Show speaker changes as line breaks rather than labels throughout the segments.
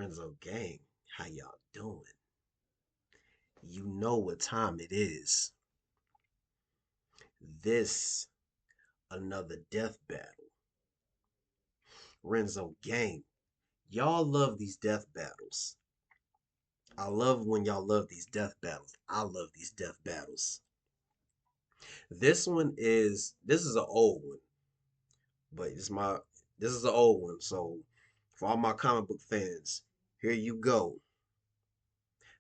Renzo gang, how y'all doing? You know what time it is. This another death battle. Renzo gang, y'all love these death battles. I love when y'all love these death battles. I love these death battles. This is an old one, but this is an old one. So for all my comic book fans, here you go.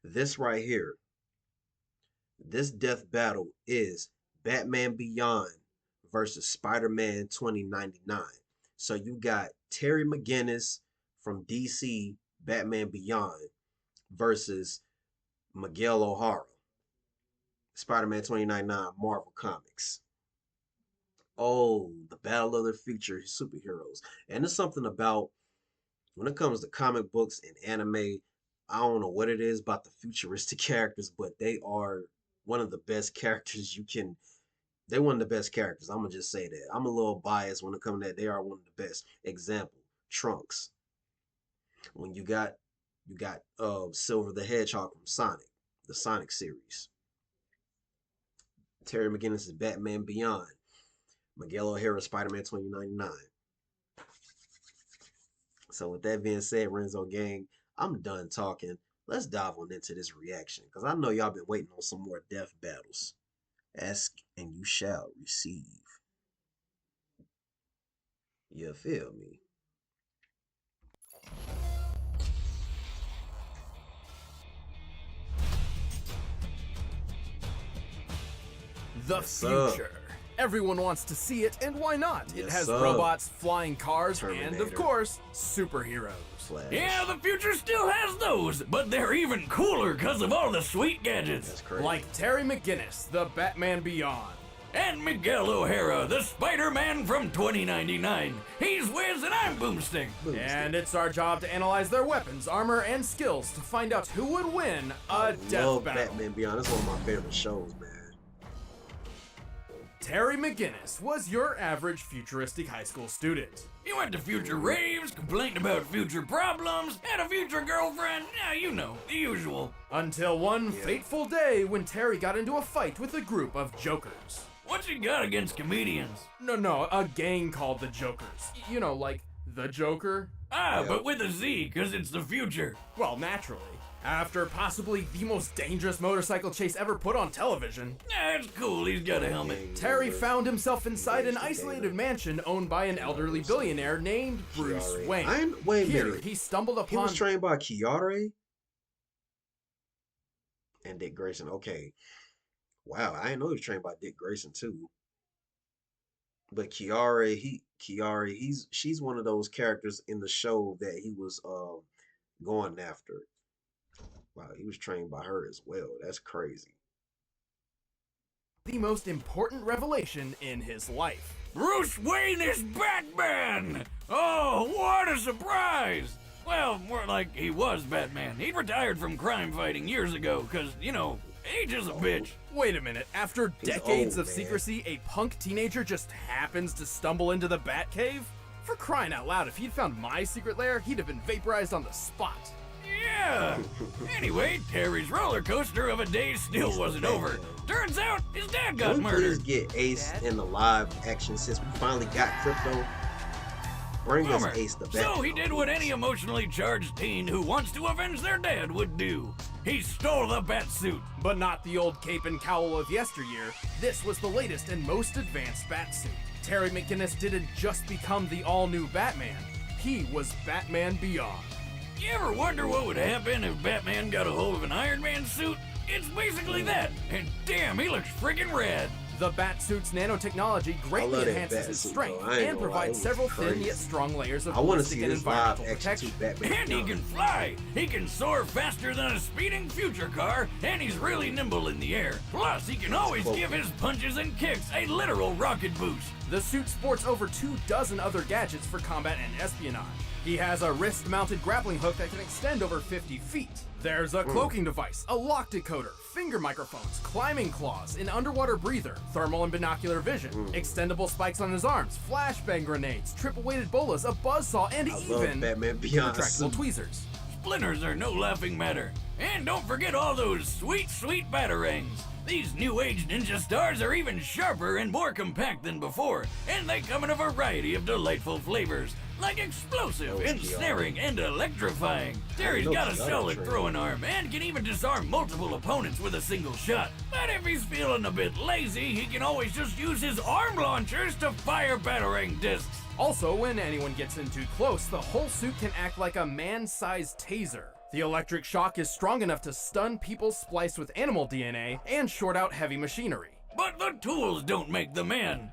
This right here. This death battle is Batman Beyond versus Spider-Man 2099. So you got Terry McGinnis from DC Batman Beyond versus Miguel O'Hara, Spider-Man 2099 Marvel Comics. Oh, the battle of the future superheroes. And there's something about when it comes to comic books and anime, I don't know what it is about the futuristic characters, but they are one of the best characters you can. They're one of the best characters. I'm gonna just say that. I'm a little biased when it comes to that. They are one of the best. Example: Trunks. When you got Silver the Hedgehog from Sonic, the Sonic series. Terry McGinnis is Batman Beyond. Miguel O'Hara, Spider-Man 2099. So with that being said, Renzo gang, I'm done talking. Let's dive on into this reaction because I know y'all been waiting on some more death battles. Ask and you shall receive. You feel me?
The
Yes, sir.
future. Everyone wants to see it, and why not? It
Yes,
has
sir.
robots, flying cars, and
Terminator.
of course, superheroes.
Flash.
Yeah, the future still has those, but they're even cooler because of all the sweet gadgets.
That's crazy.
Like Terry McGinnis, the Batman Beyond.
And Miguel O'Hara, the Spider-Man from 2099. He's Wiz and I'm Boomstick.
And it's our job to analyze their weapons, armor, and skills to find out who would win a death
love
battle.
Batman Beyond. That's one of my favorite shows, man.
Terry McGinnis was your average futuristic high school student.
He went to future raves, complained about future problems, had a future girlfriend, yeah, you know, the usual.
Until one fateful day when Terry got into a fight with a group of jokers.
What's he got against comedians?
No, a gang called the Jokers. You know, like the Joker?
Ah, but with a Z, because it's the future.
Well, naturally. After possibly the most dangerous motorcycle chase ever put on television,
Yeah, it's cool, he's got a helmet.
Terry found himself inside an isolated mansion owned by an elderly billionaire named Bruce Wayne.
Wait a
Here,
minute.
he stumbled
He
upon...
was trained by Chiare and Dick Grayson. Okay. Wow, I didn't know he was trained by Dick Grayson too. But she's one of those characters in the show that he was going after. Wow, he was trained by her as well. That's crazy.
the most important revelation in his life.
Bruce Wayne is Batman! Oh, what a surprise! Well, more like he was Batman. He retired from crime fighting years ago, because, you know, age is a bitch.
Wait a minute, after
He's
decades
old,
of
man.
secrecy, a punk teenager just happens to stumble into the Batcave? For crying out loud, if he'd found my secret lair, he'd have been vaporized on the spot.
Yeah! Anyway, Terry's roller coaster of a day still wasn't over. Turns out his dad got
Can we please
murdered.
get Ace in the live action since we finally got crypto? Bring us
Bummer.
Ace the
So
Batman.
he did what any emotionally charged teen who wants to avenge their dad would do. He stole the bat suit.
But not the old cape and cowl of yesteryear. This was the latest and most advanced Batsuit. Terry McGinnis didn't just become the all-new Batman. He was Batman Beyond.
You ever wonder what would happen if Batman got a hold of an Iron Man suit? It's basically that. And damn, he looks friggin' rad.
The Batsuit's nanotechnology
I
greatly
love that
enhances his
Batsuit,
strength
though. I ain't
and
gonna lie,
provides
it
several
was
thin
crazy.
yet strong layers of
I want to
ballistic
see
and
this live
environmental
action
protection.
to Batman.
And he
Beyond.
can fly. He can soar faster than a speeding future car, and he's really nimble in the air. Plus, he can always give his punches and kicks a literal rocket boost.
The suit sports over 24 other gadgets for combat and espionage. He has a wrist-mounted grappling hook that can extend over 50 feet. There's a cloaking device, a lock decoder, finger microphones, climbing claws, an underwater breather, thermal and binocular vision, extendable spikes on his arms, flashbang grenades, triple-weighted bolas, a buzzsaw, and
I love
even
Batman Beyond
retractable
suit.
tweezers.
splinters are no laughing matter. And don't forget all those sweet, sweet batarangs. These new age ninja stars are even sharper and more compact than before, and they come in a variety of delightful flavors, like explosive, ensnaring, and electrifying. Terry's got a solid throwing arm and can even disarm multiple opponents with a single shot. But if he's feeling a bit lazy, he can always just use his arm launchers to fire batarang discs.
Also, when anyone gets in too close, the whole suit can act like a man-sized taser. The electric shock is strong enough to stun people spliced with animal DNA and short out heavy machinery.
But the tools don't make the man,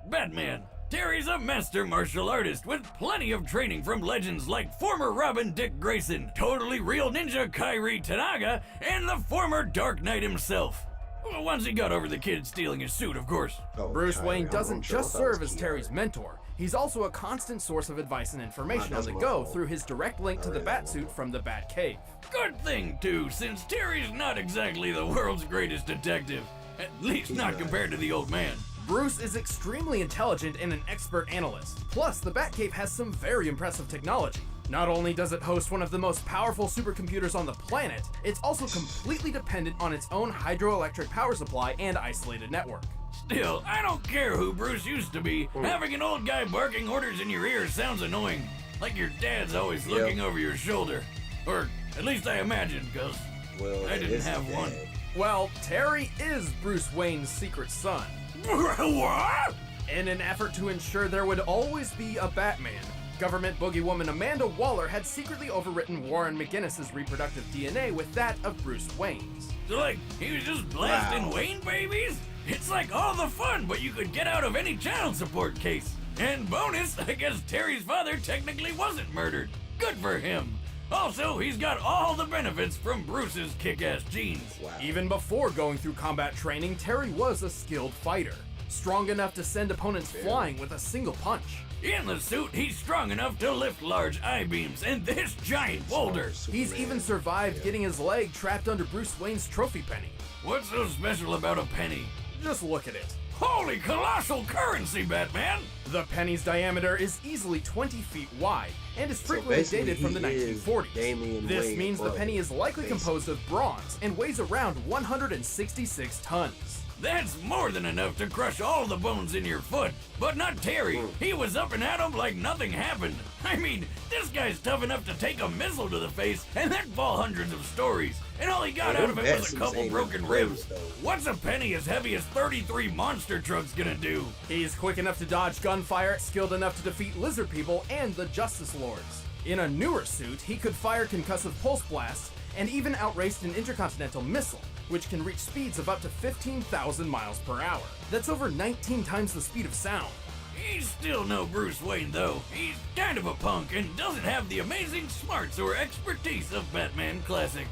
Batman. Terry's a master martial artist with plenty of training from legends like former Robin Dick Grayson, totally real ninja Kairi Tanaga, and the former Dark Knight himself. Well, once he got over the kid stealing his suit, of course.
Bruce Wayne doesn't just serve as Terry's mentor. He's also a constant source of advice and information on the go through his direct link to the Batsuit from the Batcave.
Good thing, too, since Terry's not exactly the world's greatest detective. At least not compared to the old man.
Bruce is extremely intelligent and an expert analyst. Plus, the Batcave has some very impressive technology. Not only does it host one of the most powerful supercomputers on the planet, it's also completely dependent on its own hydroelectric power supply and isolated network.
Still, I don't care who Bruce used to be. Having an old guy barking orders in your ear sounds annoying. Like your dad's always looking over your shoulder. Or at least I imagine, because I didn't have one.
Well, Terry is Bruce Wayne's secret son.
What?
In an effort to ensure there would always be a Batman, government boogeywoman Amanda Waller had secretly overwritten Warren McGinnis' reproductive DNA with that of Bruce Wayne's.
So like, he was just blasting Wayne babies? It's like all the fun, but you could get out of any child support case. And bonus, I guess Terry's father technically wasn't murdered. Good for him. Also, he's got all the benefits from Bruce's kick-ass genes.
Even before going through combat training, Terry was a skilled fighter, strong enough to send opponents flying with a single punch.
In the suit, he's strong enough to lift large I-beams and this giant boulder.
He's even survived getting his leg trapped under Bruce Wayne's trophy penny.
What's so special about a penny?
Just look at it.
Holy colossal currency, Batman!
The penny's diameter is easily 20 feet wide and is frequently dated from the 1940s. This means the penny is likely composed of bronze and weighs around 166 tons.
That's more than enough to crush all the bones in your foot. But not Terry. He was up and at 'em like nothing happened. I mean, this guy's tough enough to take a missile to the face and then fall hundreds of stories. And all he got out of it was a couple broken ribs. What's a penny as heavy as 33 monster trucks gonna do?
He's quick enough to dodge gunfire, skilled enough to defeat lizard people and the Justice Lords. In a newer suit, he could fire concussive pulse blasts and even outraced an intercontinental missile, which can reach speeds of up to 15,000 miles per hour. That's over 19 times the speed of sound.
He's still no Bruce Wayne, though. He's kind of a punk and doesn't have the amazing smarts or expertise of Batman Classic.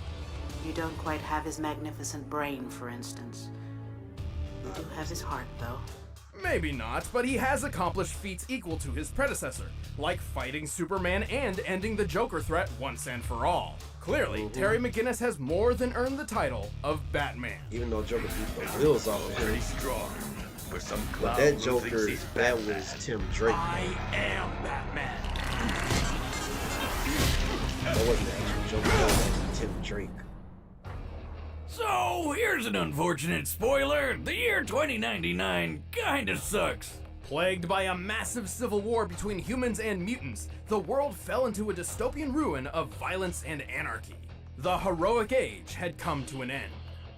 You don't quite have his magnificent brain, for instance. You do have his heart, though.
Maybe not, but he has accomplished feats equal to his predecessor, like fighting Superman and ending the Joker threat once and for all. Clearly, Terry McGinnis has more than earned the title of Batman.
Even though Joker beat the wheels off of him.
Strong. For some
But that Joker, that was Tim Drake.
I am Batman.
That wasn't the actual Joker, that was Tim Drake.
So, here's an unfortunate spoiler. The year 2099 kinda sucks.
Plagued by a massive civil war between humans and mutants, the world fell into a dystopian ruin of violence and anarchy. The heroic age had come to an end.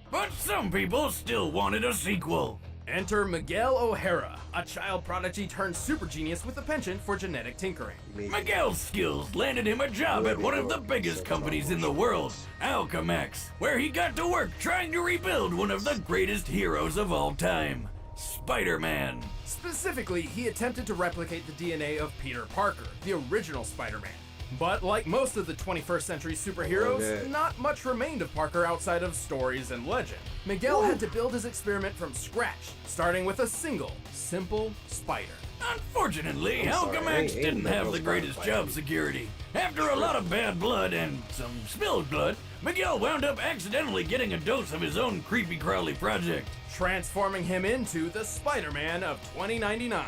But some people still wanted a sequel.
Enter Miguel O'Hara, a child prodigy turned super genius with a penchant for genetic tinkering.
Miguel's skills landed him a job at one of the biggest companies in the world, Alchemax, where he got to work trying to rebuild one of the greatest heroes of all time, Spider-Man.
Specifically, he attempted to replicate the DNA of Peter Parker, the original Spider-Man. But like most of the 21st century superheroes, not much remained of Parker outside of stories and legend. Miguel had to build his experiment from scratch, starting with a single, simple spider.
Unfortunately, Alchemax didn't have the greatest job security. After a lot of bad blood and some spilled blood, Miguel wound up accidentally getting a dose of his own creepy crawly project,
transforming him into the Spider-Man of 2099.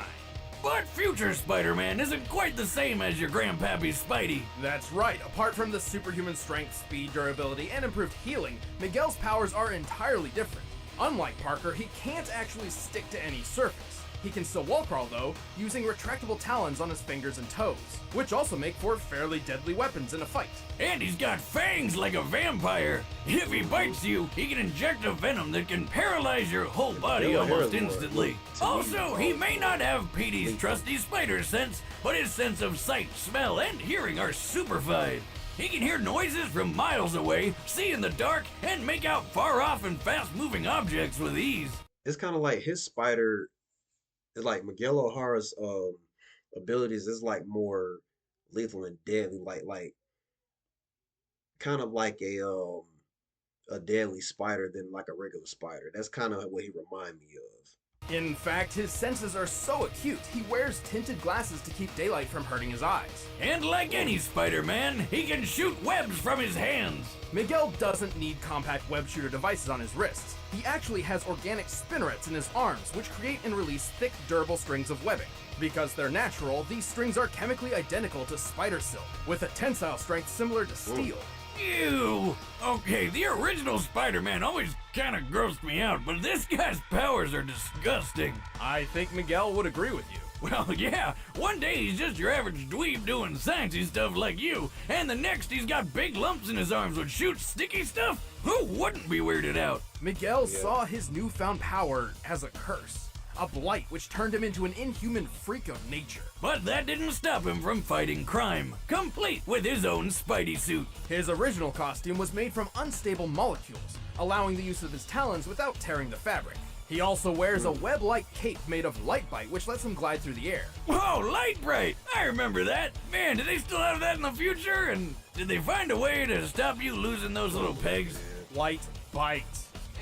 But future Spider-Man isn't quite the same as your grandpappy's Spidey.
That's right. Apart from the superhuman strength, speed, durability, and improved healing, Miguel's powers are entirely different. Unlike Parker, he can't actually stick to any surface. He can still wall crawl though, using retractable talons on his fingers and toes, which also make for fairly deadly weapons in a fight.
And he's got fangs like a vampire. If he bites you, he can inject a venom that can paralyze your whole body almost instantly. Also, he may not have Petey's trusty spider sense, but his sense of sight, smell, and hearing are superfied. He can hear noises from miles away, see in the dark, and make out far off and fast-moving objects with ease.
It's kind of like his spider. It's like Miguel O'Hara's abilities is like more lethal and deadly, like kind of like a deadly spider than like a regular spider. That's kind of what he remind me of.
In fact, his senses are so acute, he wears tinted glasses to keep daylight from hurting his eyes.
And like any Spider-Man, he can shoot webs from his hands.
Miguel doesn't need compact web shooter devices on his wrists. He actually has organic spinnerets in his arms, which create and release thick, durable strings of webbing. Because they're natural, these strings are chemically identical to spider silk, with a tensile strength similar to steel.
Ew! Okay, the original Spider-Man always kinda grossed me out, but this guy's powers are disgusting.
I think Miguel would agree with you.
Well, yeah, one day he's just your average dweeb doing sciencey stuff like you, and the next he's got big lumps in his arms which shoot sticky stuff? Who wouldn't be weirded out?
Miguel saw his newfound power as a curse, a blight which turned him into an inhuman freak of nature.
But that didn't stop him from fighting crime, complete with his own Spidey suit.
His original costume was made from unstable molecules, allowing the use of his talons without tearing the fabric. He also wears a web-like cape made of light bite, which lets him glide through the air.
Whoa, Light Bright! I remember that. Man, do they still have that in the future? And did they find a way to stop you losing those little pegs?
Light bite.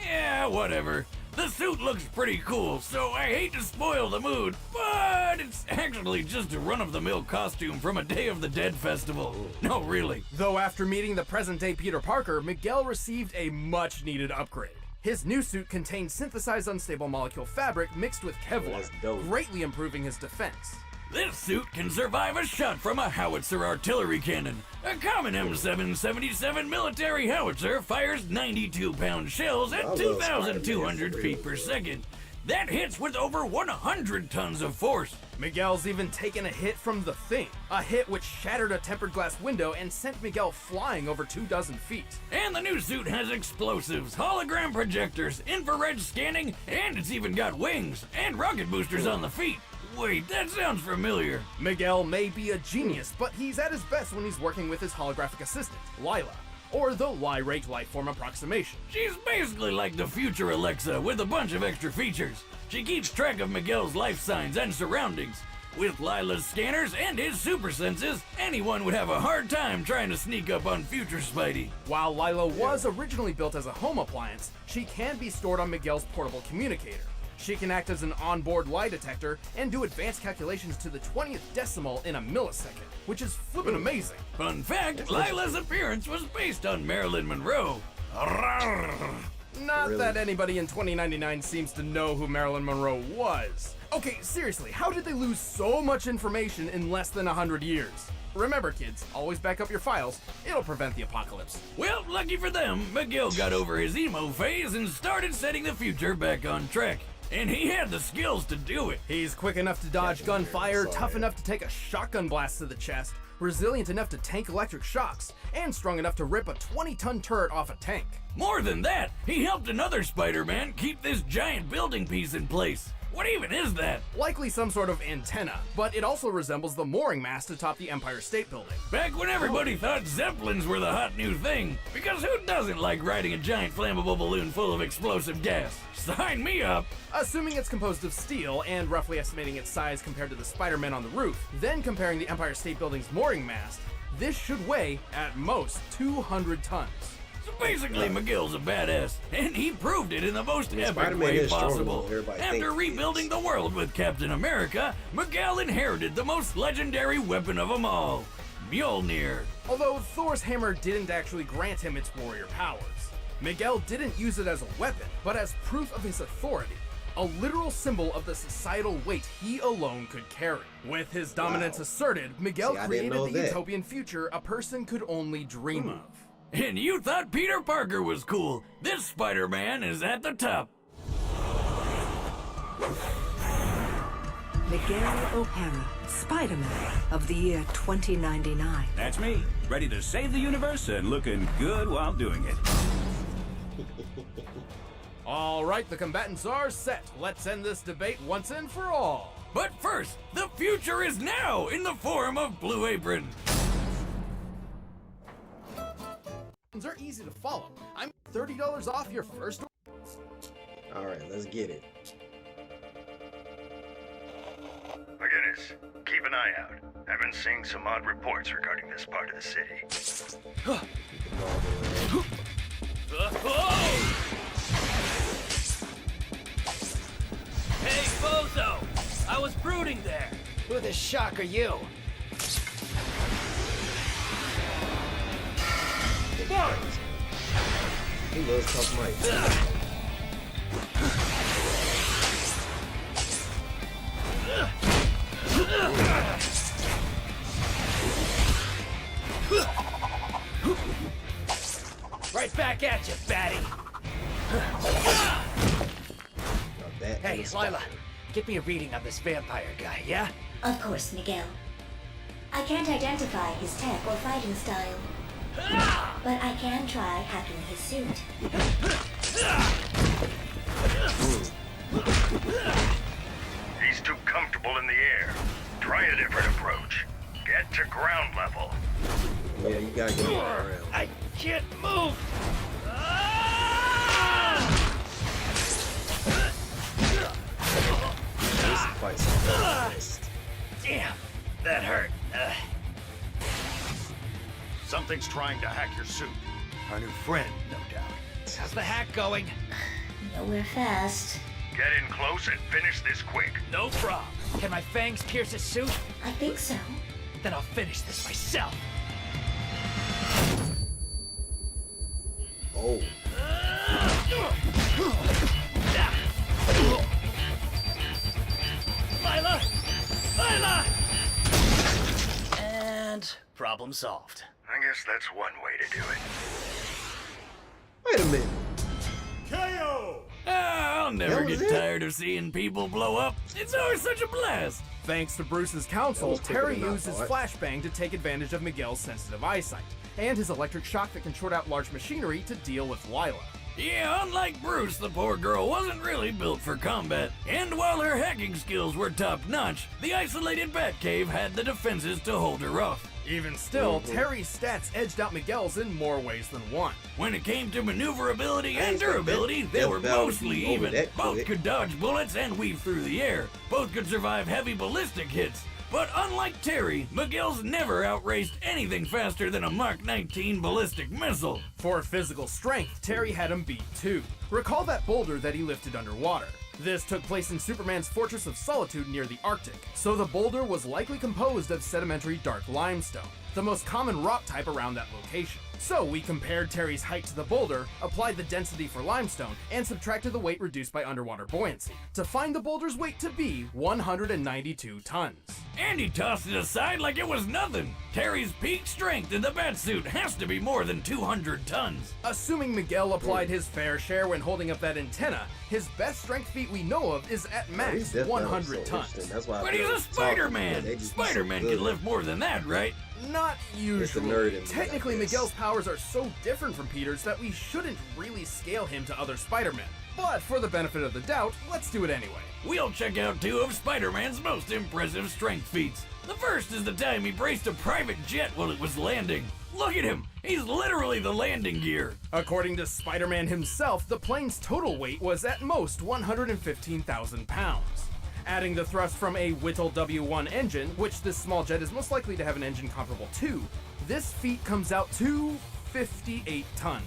Yeah, whatever. The suit looks pretty cool, so I hate to spoil the mood, but it's actually just a run-of-the-mill costume from a Day of the Dead festival. No, really.
Though after meeting the present-day Peter Parker, Miguel received a much-needed upgrade. His new suit contains synthesized unstable molecule fabric mixed with
That's
Kevlar,
dope.
greatly improving his defense.
This suit can survive a shot from a howitzer artillery cannon. A common M777 military howitzer fires 92-pound shells
I
at
love
2,200
Spider-Man,
feet per second. That hits with over 100 tons of force.
Miguel's even taken a hit from the Thing, a hit which shattered a tempered glass window and sent Miguel flying over 24 feet.
And the new suit has explosives, hologram projectors, infrared scanning, and it's even got wings and rocket boosters on the feet. Wait, that sounds familiar.
Miguel may be a genius, but he's at his best when he's working with his holographic assistant, Lila, or the Lyrate Lifeform Approximation.
She's basically like the future Alexa with a bunch of extra features. She keeps track of Miguel's life signs and surroundings. With Lila's scanners and his super senses, anyone would have a hard time trying to sneak up on future Spidey.
While Lila was originally built as a home appliance, she can be stored on Miguel's portable communicator. She can act as an onboard lie detector and do advanced calculations to the 20th decimal in a millisecond, which is flippin' amazing.
Fun fact, Lila's appearance was based on Marilyn Monroe.
Not
Really?
that anybody in 2099 seems to know who Marilyn Monroe was. Okay, seriously, how did they lose so much information in less than 100 years? Remember, kids, always back up your files. It'll prevent the apocalypse.
Well, lucky for them, Miguel got over his emo phase and started setting the future back on track. And he had the skills to do it.
He's quick enough to dodge gunfire, tough enough to take a shotgun blast to the chest, resilient enough to tank electric shocks, and strong enough to rip a 20-ton turret off a tank.
More than that, he helped another Spider-Man keep this giant building piece in place. What even is that?
Likely some sort of antenna, but it also resembles the mooring mast atop the Empire State Building.
Back when everybody thought Zeppelins were the hot new thing, because who doesn't like riding a giant flammable balloon full of explosive gas? Sign me up!
Assuming it's composed of steel and roughly estimating its size compared to the Spider-Man on the roof, then comparing the Empire State Building's mooring mast, this should weigh, at most, 200 tons.
So basically, Miguel's a badass, and he proved it in the most epic
Spider-Man
way
is stronger
possible.
than everybody
After
thinks he
rebuilding
is.
the world with Captain America, Miguel inherited the most legendary weapon of them all, Mjolnir.
Although Thor's hammer didn't actually grant him its warrior powers, Miguel didn't use it as a weapon, but as proof of his authority. a literal symbol of the societal weight he alone could carry. With his dominance asserted, Miguel
See, I didn't
created
know
the
that.
utopian future a person could only dream of.
And you thought Peter Parker was cool. This Spider-Man is at the top.
Miguel O'Hara, Spider-Man of the year 2099.
That's me, ready to save the universe and looking good while doing it.
All right, the combatants are set. Let's end this debate once and for all.
But first, the future is now in the form of Blue Apron.
Are easy to follow. I'm $30 off your first.
All right, let's get it.
McGinnis, keep an eye out. I've been seeing some odd reports regarding this part of the city.
Hey, Bozo! I was brooding there.
Who the shock are you?
He loves tough mics.
Right back at you, baddie.
That
Hey,
and the
Lila,
spider.
get me a reading on this vampire guy, yeah?
Of course, Miguel. I can't identify his tech or fighting style, but I can try hacking his suit.
He's too comfortable in the air. Try a different approach. Get to ground level.
Yeah, you gotta get around.
I can't move!
This fight's fast.
Damn, that hurt.
Something's trying to hack your suit.
Our new friend, no doubt. How's the hack going?
Nowhere fast.
Get in close and finish this quick.
No problem. Can my fangs pierce his suit?
I think so.
Then I'll finish this myself.
Oh,
Lila! Lila! And problem solved.
I guess that's one way to do it.
wait a minute.
I'll never
That was
get
it?
tired of seeing people blow up. It's always such a blast.
Thanks to Bruce's counsel,
was quicker
Terry
than I
used his
thought.
flashbang to take advantage of Miguel's sensitive eyesight, and his electric shock that can short out large machinery to deal with Lila.
Yeah, unlike Bruce, the poor girl wasn't really built for combat. And while her hacking skills were top-notch, the isolated Batcave had the defenses to hold her off.
Even still, Terry's stats edged out Miguel's in more ways than one.
When it came to maneuverability and
expect
durability,
that-
they
that
were
battle to
mostly
be over
even.
that
Both
quick.
could dodge bullets and weave through the air. Both could survive heavy ballistic hits. But unlike Terry, Miguel's never outraced anything faster than a Mark 19 ballistic missile.
For physical strength, Terry had him beat too. Recall that boulder that he lifted underwater. This took place in Superman's Fortress of Solitude near the Arctic, so the boulder was likely composed of sedimentary dark limestone, the most common rock type around that location. So we compared Terry's height to the boulder, applied the density for limestone, and subtracted the weight reduced by underwater buoyancy, to find the boulder's weight to be 192 tons.
And he tossed it aside like it was nothing. Terry's peak strength in the Batsuit has to be more than 200 tons.
Assuming Miguel applied his fair share when holding up that antenna, his best strength feat we know of is at
He's
max
definitely
100
so
tons.
interesting. That's why I
But
feel
he's a
like talking,
Spider-Man.
they just be so
Spider-Man
good.
can lift more than that, right?
Not usually.
nerd in me, I
Technically,
guess.
Miguel's powers are so different from Peter's that we shouldn't really scale him to other Spider-Men. But for the benefit of the doubt, let's do it anyway.
We'll check out two of Spider-Man's most impressive strength feats. The first is the time he braced a private jet while it was landing. Look at him! He's literally the landing gear.
According to Spider-Man himself, the plane's total weight was at most 115,000 pounds. Adding the thrust from a Whittle W1 engine, which this small jet is most likely to have an engine comparable to, this feat comes out to 58 tons.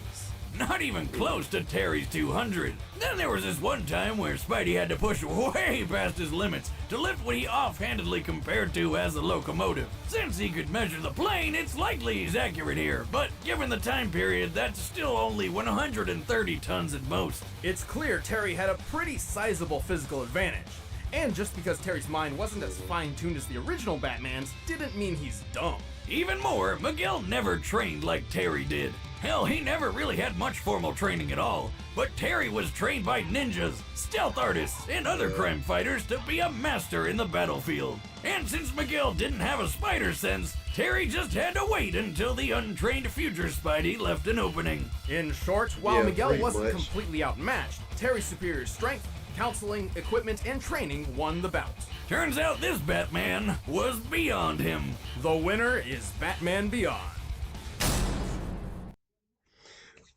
Not even close to Terry's 200. Then there was this one time where Spidey had to push way past his limits to lift what he offhandedly compared to as a locomotive. Since he could measure the plane, it's likely he's accurate here, but given the time period, that's still only 130 tons at most.
It's clear Terry had a pretty sizable physical advantage. And just because Terry's mind wasn't as fine-tuned as the original Batman's didn't mean he's dumb.
Even more, Miguel never trained like Terry did. Hell, he never really had much formal training at all, but Terry was trained by ninjas, stealth artists, and other crime fighters to be a master in the battlefield. And since Miguel didn't have a spider sense, Terry just had to wait until the untrained future Spidey left an opening.
In short, while Miguel
pretty
wasn't
much.
completely outmatched, Terry's superior strength, counseling, equipment, and training won the bout.
Turns out this Batman was beyond him.
The winner is Batman Beyond.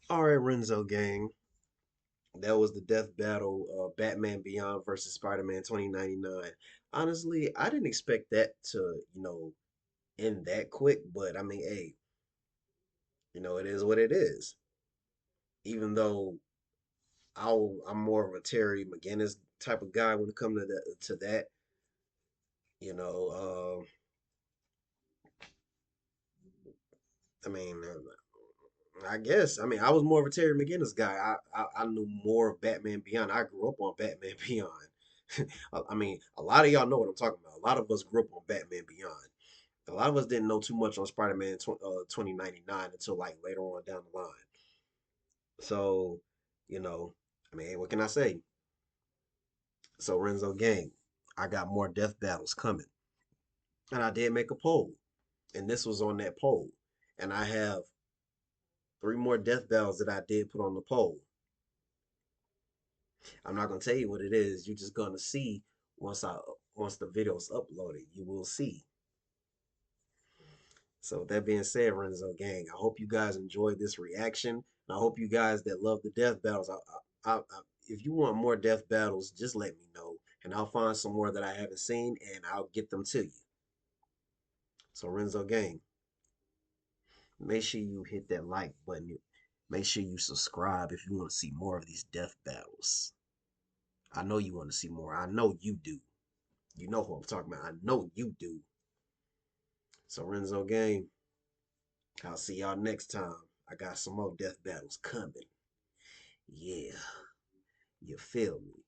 All right, Renzo gang. That was the death battle of Batman Beyond versus Spider-Man 2099. Honestly, I didn't expect that to, end that quick, but I mean, hey, it is what it is. Even though I'm more of a Terry McGinnis type of guy when it comes to that, you know, I mean, I guess. I mean, I was more of a Terry McGinnis guy. I knew more of Batman Beyond. I grew up on Batman Beyond. I mean, a lot of y'all know what I'm talking about. A lot of us grew up on Batman Beyond. A lot of us didn't know too much on Spider-Man 2099 until like later on down the line. So, I mean, what can I say? So, Renzo gang, I got more death battles coming. And I did make a poll. And this was on that poll. And I have 3 more death battles that I did put on the poll. I'm not gonna tell you what it is. You're just gonna see once the video's uploaded. You will see. So with that being said, Renzo gang, I hope you guys enjoyed this reaction. And I hope you guys that love the death battles, if you want more death battles, just let me know, and I'll find some more that I haven't seen, and I'll get them to you. So Renzo gang, make sure you hit that like button. Make sure you subscribe if you want to see more of these death battles. I know you want to see more. I know you do. You know who I'm talking about. I know you do. So Renzo gang, I'll see y'all next time. I got some more death battles coming. Yeah. You feel me?